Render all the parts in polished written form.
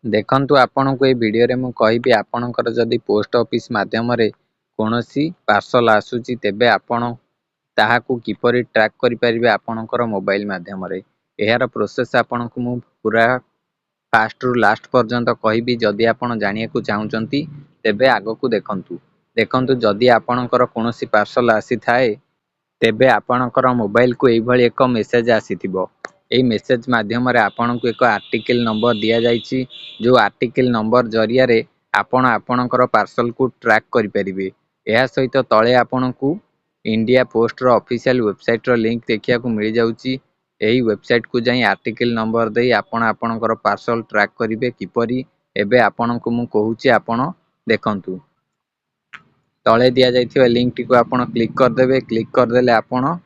देखंतु आपनकु ए वीडियो रे मु कहिबी आपनकर जदि पोस्ट ऑफिस माध्यमरे कोनोसी पार्सल आसुची तेबे आपण ताहाकु किपरि ट्रैक करि परिबे आपनकर मोबाइल माध्यमरे। एहार प्रोसेस आपनकु मु पूरा फास्ट रु लास्ट पर्यंत कहिबी। जदि आपण जानियाकु चाहुचंती तेबे आगकु देखंतु। देखंतु जदि आपनकर कोनोसी पार्सल आसी थाए तेबे आपनकर मोबाइल को एई भली एक मेसेज आसीथिबो। एई मेसेज माध्यमरे आपनकु एक आर्टिकल नंबर दिया जाईची, जो आर्टिकल नंबर जरिया रे आपण आपनकर पार्सल को ट्रैक करि परिबे। एहा सहित तळे आपनकु इंडिया पोस्ट रो ऑफिशियल वेबसाइट रो लिंक देखिया को मिल जाउची। एही वेबसाइट को जाई आर्टिकल नंबर देई आपण आपनकर पार्सल ट्रैक करिवे किपरि। एबे आपनकु मु कहूची आपण देखंतु। तळे दिया जाइथिबा लिंक टी को आपण क्लिक कर देबे। क्लिक कर देले आपण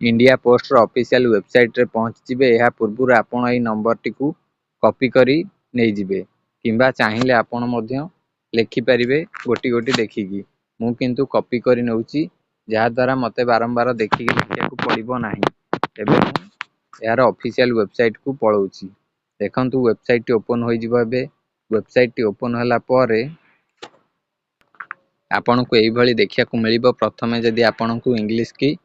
इंडिया पोस्ट रो ऑफिशियल वेबसाइट रे पहुंच जिबे। एहा पूर्वरु आपण एई नंबर टी को कॉपी करी नै जिबे, किंबा चाहिले आपण मध्य लेखि परिबे गोटी गोटी देखिकी। मु किंतु कॉपी करी नउची, जहा द्वारा मते बारंबार देखिकी लिखिया को पड़िबो नाही। एबे यार ऑफिशियल वेबसाइट को पळौची। देखंतु वेबसाइट टी ओपन होई जिवो। एबे वेबसाइट टी ओपन होला परे आपनको एई भली देखिया को मिलिबो। प्रथमे जदि आपनको इंग्लिश की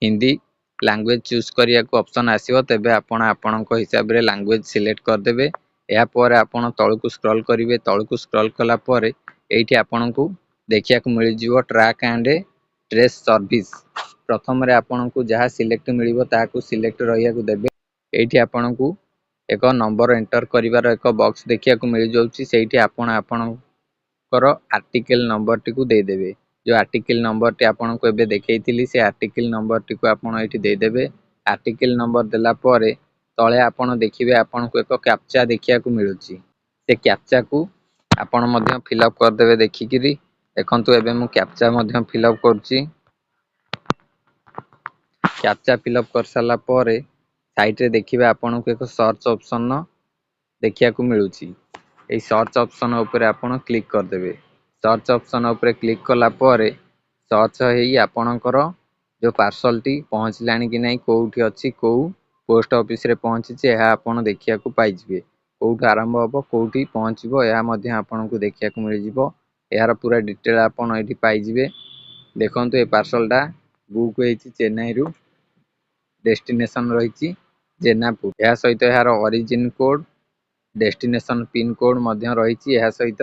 हिंदी लैंग्वेज चूज करिया को ऑप्शन आसीबो, तेबे आपण आपनको हिसाब रे लैंग्वेज सिलेक्ट कर देबे। या परे आपण तळकु स्क्रॉल करिवे। तळकु स्क्रॉल कला परे एठी आपनको देखिया को मिल जिवो ट्रैक एंड ट्रेस सर्विस। प्रथम रे आपनको जहा सिलेक्ट मिलिबो ताकू सिलेक्ट रहिया को देबे। एठी आपनको एक नंबर एंटर करिवार एक बॉक्स देखिया को मिल जाउची। सेठी आपण आपनकर आर्टिकल नंबर टी को दे देबे। जो आर्टिकल नंबर टी आपनको एबे देखैतिली से आर्टिकल नंबर टी को आपण एठी दे देबे। आर्टिकल नंबर देला परे तळे आपण देखिबे आपनको एक कैप्चा देखिया को मिलुची। से कैप्चा को आपण मध्य फिल अप कर देबे देखिकिरी। देखंतु एबे मु कैप्चा मध्य फिल अप करची। कैप्चा फिल अप कर साला परे साइड रे देखिबे आपनको एक सर्च ऑप्शन देखिया को मिलुची। एई सर्च ऑप्शन ऊपर आपण क्लिक कर देबे। सर्च ऑप्शन ऊपर क्लिक कला परे सर्च हेई आपणकर जो पार्सल टी पहुंचलानी कि नहीं, कोउठी अछि, को पोस्ट ऑफिस रे पहुंची एहा आपण देखिया को पाई जिवे। कोउठ आरंभ हबो कोउठी पहुंचबो एहा मध्य आपण को देखिया को मिल जिवो। एहार पूरा डिटेल आपण एठी पाई जिवे। देखंतु ए पार्सल टा बुक होईची चेन्नई रु, डेस्टिनेशन रहिची जेनापुर। एहा सहित एहार origin code, destination pin code मध्य रहिची। एहा सहित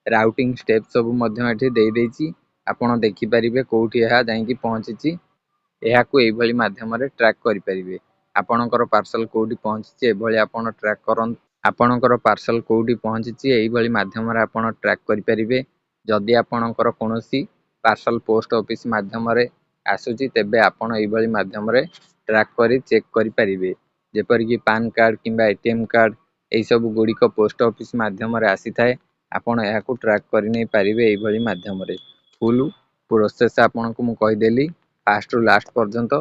राउटिंग स्टेप सब मध्य एठी देई देइची। आपण देखि परिबे कोउठी एहा जाईकी पहुंचीची। एहा को एई भली माध्यम रे ट्रैक करि परिबे। आपणकर पार्सल कोउठी पहुंचीची एभली आपण ट्रैक करन। आपणकर पार्सल कोउठी पहुंचीची एई भली माध्यम रे आपण ट्रैक करि परिबे। जदि आपणकर कोनोसी पार्सल पोस्ट ऑफिस माध्यम रे आसुची तेबे आपण एई भली माध्यम रे ट्रैक करी चेक करि परिबे। जेपर कि पैन कार्ड किंबा एटीएम कार्ड एई सब गुडी को पोस्ट ऑफिस माध्यम रे आसी थाए। आपण एहा को ट्रैक करि नै परिबे एई भली माध्यम रे। फुल प्रोसेस आपनको मु कहि देली फास्ट रु लास्ट पर्यंत।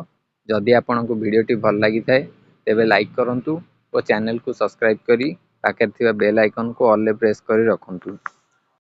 जदि आपनको वीडियो टी भल लागि थाए तेबे लाइक करंतु और चैनल को सब्सक्राइब करी पाखे थिबा बेल आइकन को ऑल रे प्रेस करी रखंतु।